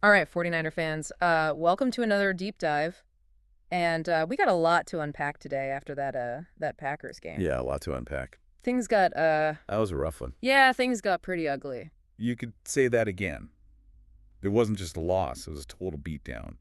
All right, 49er fans, welcome to another deep dive. And we got a lot to unpack today after that Packers game. Yeah, a lot to unpack. Things got That was a rough one. yeah, things got pretty ugly. You could say that again. It wasn't just a loss, it was a total beatdown.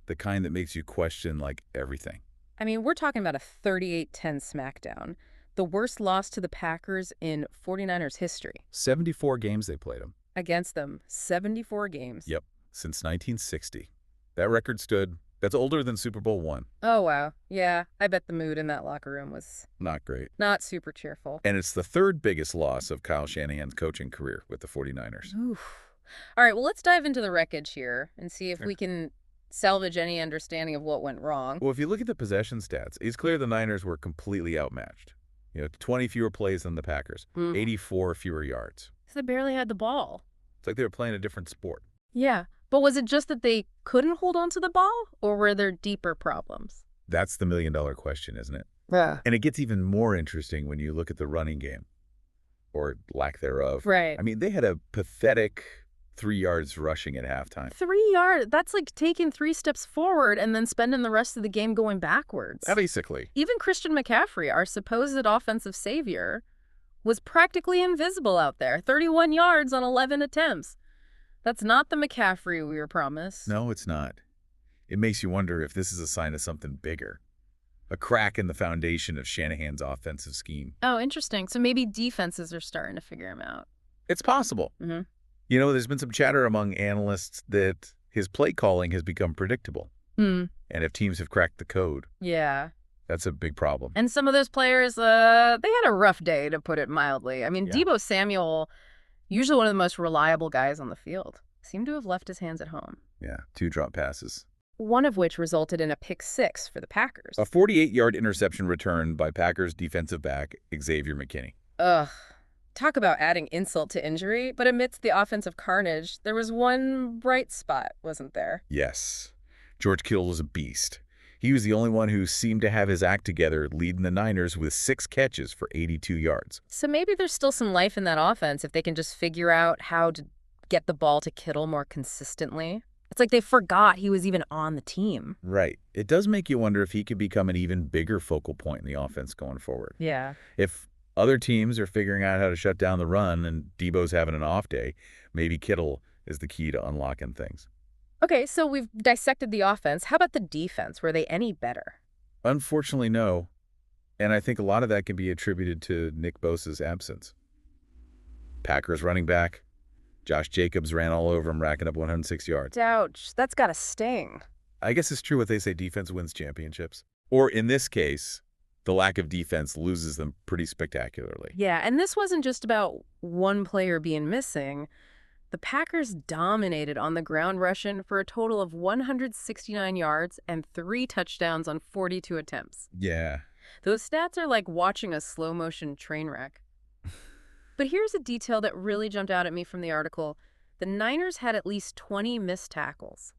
The kind that makes you question, like, everything. I mean, we're talking about a 38-10 smackdown, the worst loss to the Packers in 49ers history. 74 games they played them. Against them, 74 games. Yep, since 1960. That record that's older than Super Bowl I. Oh, wow. Yeah, I bet the mood in that locker room was Not great. not super cheerful. And it's the third biggest loss of Kyle Shanahan's coaching career with the 49ers. Oof. All right, well, let's dive into the wreckage here and see if we can salvage any understanding of what went wrong. Well, if you look at the possession stats, it's clear the Niners were completely outmatched. 20 fewer plays than the Packers, 84 fewer yards. So they barely had the ball. It's like they were playing a different sport. Yeah, but was it just that they couldn't hold on to the ball, or were there deeper problems? That's the million-dollar question, isn't it? Yeah. And it gets even more interesting when you look at the running game, or lack thereof. Right. I mean, they had a pathetic 3 yards rushing at halftime. 3 yards, that's like taking 3 steps forward and then spending the rest of the game going backwards. Basically. Even Christian McCaffrey, our supposed offensive savior, was practically invisible out there. 31 yards on 11 attempts. That's not the McCaffrey we were promised. No, it's not. It makes you wonder if this is a sign of something bigger. A crack in the foundation of Shanahan's offensive scheme. Oh, interesting. So maybe defenses are starting to figure him out. It's possible. Mm-hmm. There's been some chatter among analysts that his play calling has become predictable. And if teams have cracked the code, Yeah. that's a big problem. And some of those players, they had a rough day, to put it mildly. I mean, Yeah. Deebo Samuel, usually one of the most reliable guys on the field, seemed to have left his hands at home. Yeah, 2 drop passes. One of which resulted in a pick-6 for the Packers. A 48-yard interception return by Packers defensive back Xavier McKinney. Ugh. Talk about adding insult to injury. But amidst the offensive carnage, there was one bright spot, wasn't there? Yes. George Kittle was a beast. He was the only one who seemed to have his act together, leading the Niners with 6 catches for 82 yards. So maybe there's still some life in that offense if they can just figure out how to get the ball to Kittle more consistently. It's like they forgot he was even on the team. Right. It does make you wonder if he could become an even bigger focal point in the offense going forward. Yeah. If other teams are figuring out how to shut down the run and Deebo's having an off day, maybe Kittle is the key to unlocking things. Okay, so we've dissected the offense. How about the defense? Were they any better? Unfortunately, no. And I think a lot of that can be attributed to Nick Bosa's absence. Packers running back, Josh Jacobs ran all over him, racking up 106 yards. Ouch, that's gotta sting. I guess it's true what they say, defense wins championships. Or in this case, the lack of defense loses them pretty spectacularly. Yeah, and this wasn't just about one player being missing. The Packers dominated on the ground rushing for a total of 169 yards and 3 touchdowns on 42 attempts. Yeah. Those stats are like watching a slow-motion train wreck. But here's a detail that really jumped out at me from the article. The Niners had at least 20 missed tackles,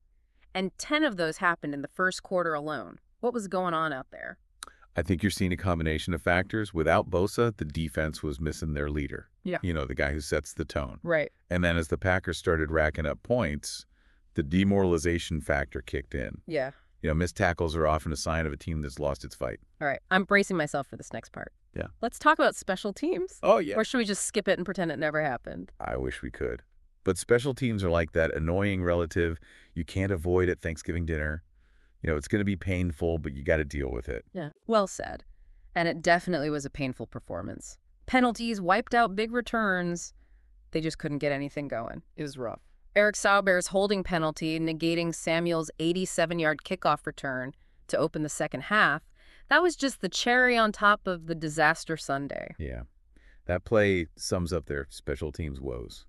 and 10 of those happened in the first quarter alone. What was going on out there? I think you're seeing a combination of factors. Without Bosa, the defense was missing their leader. Yeah. The guy who sets the tone. Right. And then as the Packers started racking up points, the demoralization factor kicked in. Yeah. Missed tackles are often a sign of a team that's lost its fight. All right. I'm bracing myself for this next part. Yeah. Let's talk about special teams. Oh, yeah. Or should we just skip it and pretend it never happened? I wish we could. But special teams are like that annoying relative you can't avoid at Thanksgiving dinner. It's going to be painful, but you got to deal with it. Yeah. Well said. And it definitely was a painful performance. Penalties wiped out big returns. They just couldn't get anything going. It was rough. Eric Sauber's holding penalty, negating Samuel's 87-yard kickoff return to open the second half, that was just the cherry on top of the disaster Sunday. Yeah. That play sums up their special teams woes.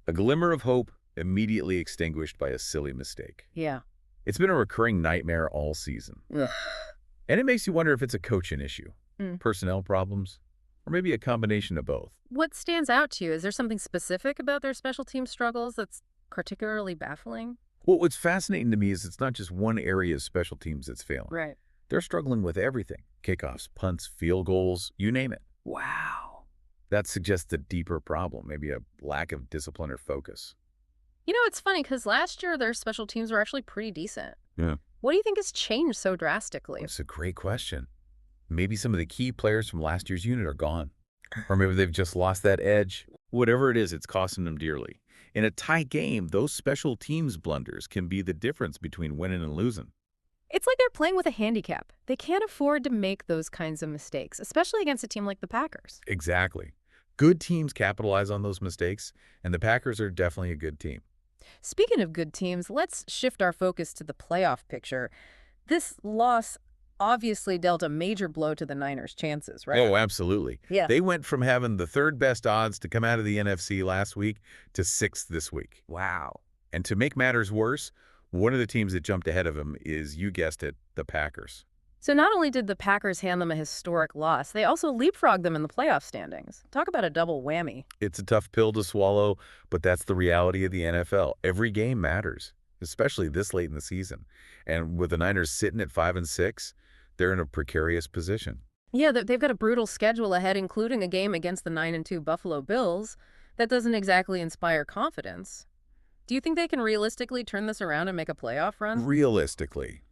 A glimmer of hope immediately extinguished by a silly mistake. Yeah. It's been a recurring nightmare all season. Ugh. And it makes you wonder if it's a coaching issue, personnel problems, or maybe a combination of both. What stands out to you? Is there something specific about their special team struggles that's particularly baffling? Well, what's fascinating to me is it's not just one area of special teams that's failing. Right. They're struggling with everything. Kickoffs, punts, field goals, you name it. Wow. That suggests a deeper problem, maybe a lack of discipline or focus. You know, it's funny because last year their special teams were actually pretty decent. Yeah. What do you think has changed so drastically? That's a great question. Maybe some of the key players from last year's unit are gone. Or maybe they've just lost that edge. Whatever it is, it's costing them dearly. In a tight game, those special teams blunders can be the difference between winning and losing. It's like they're playing with a handicap. They can't afford to make those kinds of mistakes, especially against a team like the Packers. Exactly. Good teams capitalize on those mistakes, and the Packers are definitely a good team. Speaking of good teams, let's shift our focus to the playoff picture. This loss obviously dealt a major blow to the Niners' chances, right? Oh, absolutely. Yeah. They went from having the third best odds to come out of the NFC last week to sixth this week. Wow. And to make matters worse, one of the teams that jumped ahead of them is, you guessed it, the Packers. So not only did the Packers hand them a historic loss, they also leapfrogged them in the playoff standings. Talk about a double whammy. It's a tough pill to swallow, but that's the reality of the NFL. Every game matters, especially this late in the season. And with the Niners sitting at 5-6, they're in a precarious position. Yeah, they've got a brutal schedule ahead, including a game against the 9-2 Buffalo Bills. That doesn't exactly inspire confidence. Do you think they can realistically turn this around and make a playoff run? Realistically,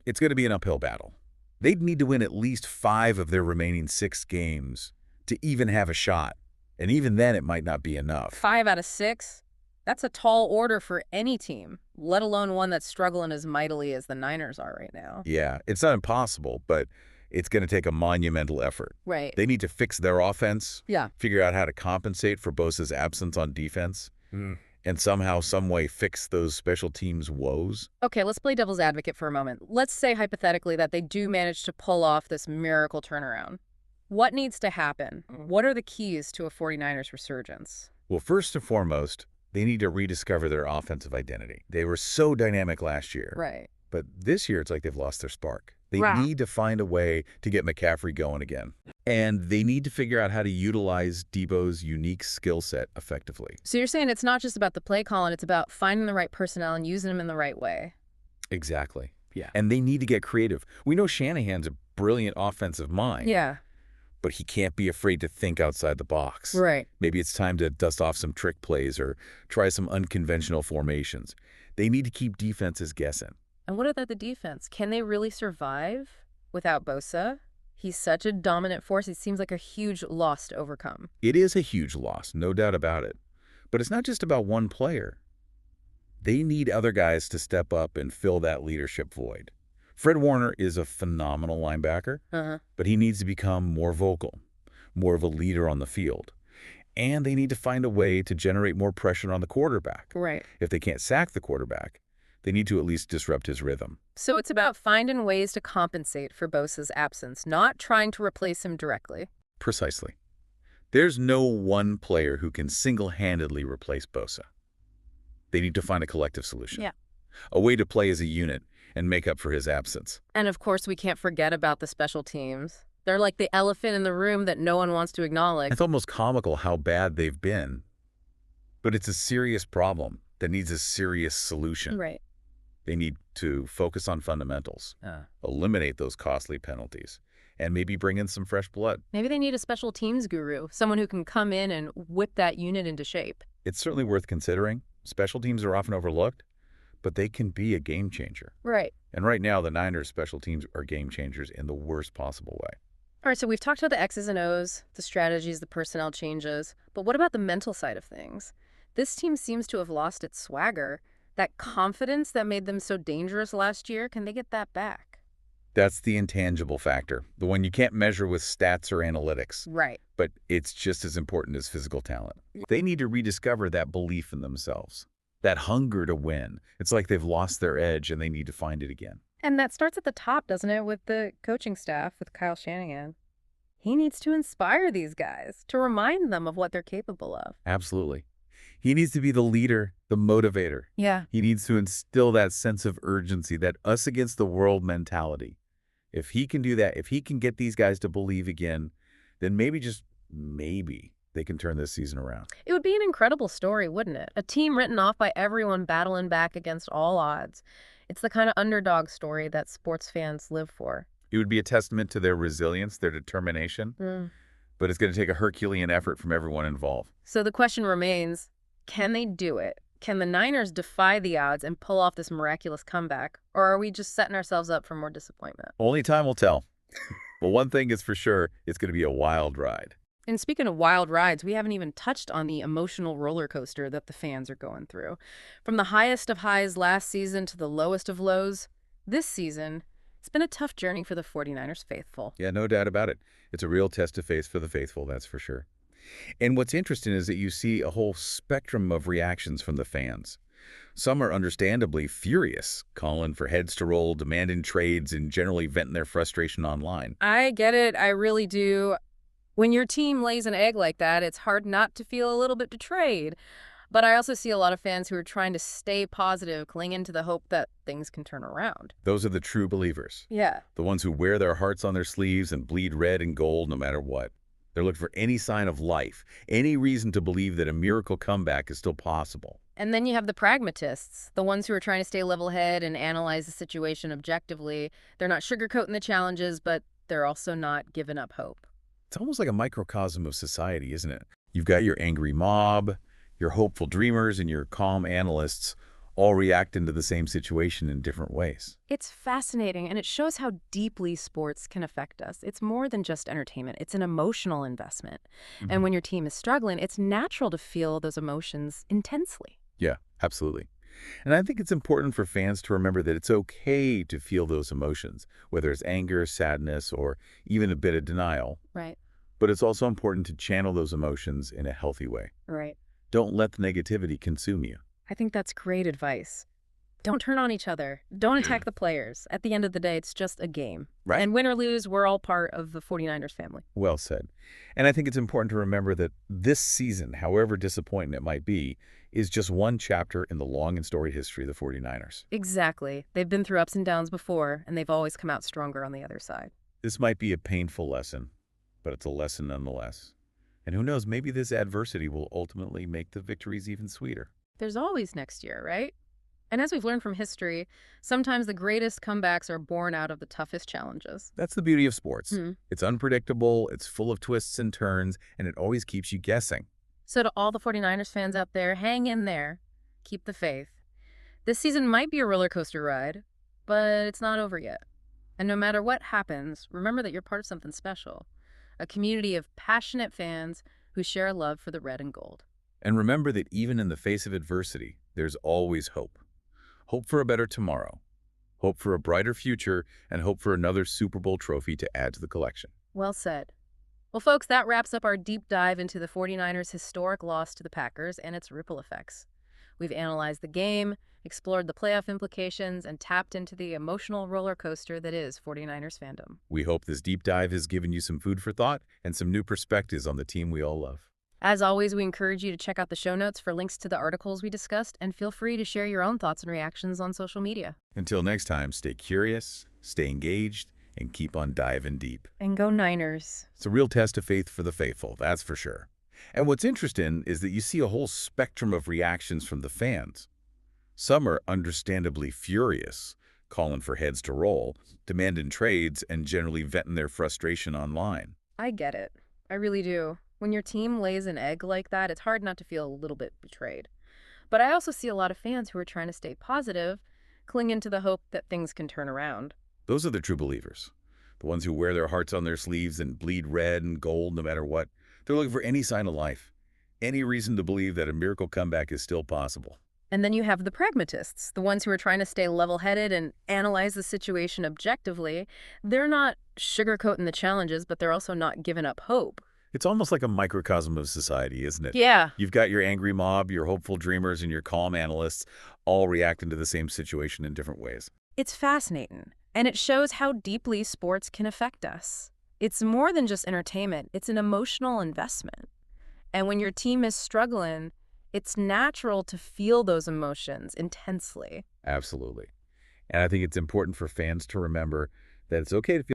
it's going to be an uphill battle. They'd need to win at least 5 of their remaining 6 games to even have a shot. And even then, it might not be enough. 5 out of 6? That's a tall order for any team, let alone one that's struggling as mightily as the Niners are right now. Yeah, it's not impossible, but it's going to take a monumental effort. Right. They need to fix their offense, Yeah. figure out how to compensate for Bosa's absence on defense, and somehow, some way fix those special teams woes. Okay, let's play devil's advocate for a moment. Let's say hypothetically that they do manage to pull off this miracle turnaround. What needs to happen? What are the keys to a 49ers resurgence? Well, first and foremost, they need to rediscover their offensive identity. They were so dynamic last year. Right. But this year, it's like they've lost their spark. They Right. need to find a way to get McCaffrey going again. And they need to figure out how to utilize Deebo's unique skill set effectively. So you're saying it's not just about the play calling, it's about finding the right personnel and using them in the right way. Exactly. Yeah. And they need to get creative. We know Shanahan's a brilliant offensive mind. Yeah. But he can't be afraid to think outside the box. Right. Maybe it's time to dust off some trick plays or try some unconventional formations. They need to keep defenses guessing. And what about the defense? Can they really survive without Bosa? He's such a dominant force. It seems like a huge loss to overcome. It is a huge loss, no doubt about it. But it's not just about one player. They need other guys to step up and fill that leadership void. Fred Warner is a phenomenal linebacker, but he needs to become more vocal, more of a leader on the field. And they need to find a way to generate more pressure on the quarterback. Right. If they can't sack the quarterback, they need to at least disrupt his rhythm. So it's about finding ways to compensate for Bosa's absence, not trying to replace him directly. Precisely. There's no one player who can single-handedly replace Bosa. They need to find a collective solution. Yeah. A way to play as a unit and make up for his absence. And of course, we can't forget about the special teams. They're like the elephant in the room that no one wants to acknowledge. It's almost comical how bad they've been. But it's a serious problem that needs a serious solution. Right. They need to focus on fundamentals, eliminate those costly penalties, and maybe bring in some fresh blood. Maybe they need a special teams guru, someone who can come in and whip that unit into shape. It's certainly worth considering. Special teams are often overlooked, but they can be a game changer. Right. And right now, the Niners' special teams are game changers in the worst possible way. All right, so we've talked about the X's and O's, the strategies, the personnel changes, but what about the mental side of things? This team seems to have lost its swagger. That confidence that made them so dangerous last year, can they get that back? That's the intangible factor, the one you can't measure with stats or analytics. Right. But it's just as important as physical talent. They need to rediscover that belief in themselves, that hunger to win. It's like they've lost their edge and they need to find it again. And that starts at the top, doesn't it, with the coaching staff, with Kyle Shanahan. He needs to inspire these guys, to remind them of what they're capable of. Absolutely. He needs to be the leader, the motivator. Yeah. He needs to instill that sense of urgency, that us against the world mentality. If he can do that, if he can get these guys to believe again, then maybe, just maybe, they can turn this season around. It would be an incredible story, wouldn't it? A team written off by everyone battling back against all odds. It's the kind of underdog story that sports fans live for. It would be a testament to their resilience, their determination, but it's going to take a Herculean effort from everyone involved. So the question remains, can they do it? Can the Niners defy the odds and pull off this miraculous comeback, or are we just setting ourselves up for more disappointment? Only time will tell. Well, one thing is for sure, it's going to be a wild ride. And speaking of wild rides, we haven't even touched on the emotional roller coaster that the fans are going through. From the highest of highs last season to the lowest of lows, this season, it's been a tough journey for the 49ers faithful. Yeah, no doubt about it. It's a real test of faith for the faithful, that's for sure. And what's interesting is that you see a whole spectrum of reactions from the fans. Some are understandably furious, calling for heads to roll, demanding trades, and generally venting their frustration online. I get it. I really do. When your team lays an egg like that, it's hard not to feel a little bit betrayed. But I also see a lot of fans who are trying to stay positive, clinging to the hope that things can turn around. Those are the true believers. Yeah. The ones who wear their hearts on their sleeves and bleed red and gold no matter what. They're looking for any sign of life, any reason to believe that a miracle comeback is still possible. And then you have the pragmatists, the ones who are trying to stay level-headed and analyze the situation objectively. They're not sugarcoating the challenges, but they're also not giving up hope. It's almost like a microcosm of society, isn't it? You've got your angry mob, your hopeful dreamers, and your calm analysts all reacting to the same situation in different ways. It's fascinating, and it shows how deeply sports can affect us. It's more than just entertainment. It's an emotional investment. And when your team is struggling, it's natural to feel those emotions intensely. Yeah, absolutely. And I think it's important for fans to remember that it's okay to feel those emotions, whether it's anger, sadness, or even a bit of denial. Right. But it's also important to channel those emotions in a healthy way. Right. Don't let the negativity consume you. I think that's great advice. Don't turn on each other. Don't attack the players. At the end of the day, it's just a game. Right. And win or lose, we're all part of the 49ers family. Well said. And I think it's important to remember that this season, however disappointing it might be, is just one chapter in the long and storied history of the 49ers. Exactly. They've been through ups and downs before, and they've always come out stronger on the other side. This might be a painful lesson, but it's a lesson nonetheless. And who knows, maybe this adversity will ultimately make the victories even sweeter. There's always next year, right? And as we've learned from history, sometimes the greatest comebacks are born out of the toughest challenges. That's the beauty of sports. Hmm. It's unpredictable, it's full of twists and turns, and it always keeps you guessing. So to all the 49ers fans out there, hang in there. Keep the faith. This season might be a roller coaster ride, but it's not over yet. And no matter what happens, remember that you're part of something special. A community of passionate fans who share a love for the red and gold. And remember that even in the face of adversity, there's always hope. Hope for a better tomorrow, hope for a brighter future, and hope for another Super Bowl trophy to add to the collection. Well said. Well, folks, that wraps up our deep dive into the 49ers' historic loss to the Packers and its ripple effects. We've analyzed the game, explored the playoff implications, and tapped into the emotional roller coaster that is 49ers fandom. We hope this deep dive has given you some food for thought and some new perspectives on the team we all love. As always, we encourage you to check out the show notes for links to the articles we discussed, and feel free to share your own thoughts and reactions on social media. Until next time, stay curious, stay engaged, and keep on diving deep. And go Niners. It's a real test of faith for the faithful, that's for sure. And what's interesting is that you see a whole spectrum of reactions from the fans. Some are understandably furious, calling for heads to roll, demanding trades, and generally venting their frustration online. I get it. I really do. When your team lays an egg like that, it's hard not to feel a little bit betrayed. But I also see a lot of fans who are trying to stay positive, clinging to the hope that things can turn around. Those are the true believers. The ones who wear their hearts on their sleeves and bleed red and gold no matter what. They're looking for any sign of life, any reason to believe that a miracle comeback is still possible. And then you have the pragmatists, the ones who are trying to stay level-headed and analyze the situation objectively. They're not sugarcoating the challenges, but they're also not giving up hope. It's almost like a microcosm of society, isn't it? Yeah. You've got your angry mob, your hopeful dreamers, and your calm analysts all reacting to the same situation in different ways. It's fascinating, and it shows how deeply sports can affect us. It's more than just entertainment. It's an emotional investment. And when your team is struggling, it's natural to feel those emotions intensely. Absolutely. And I think it's important for fans to remember that it's okay to feel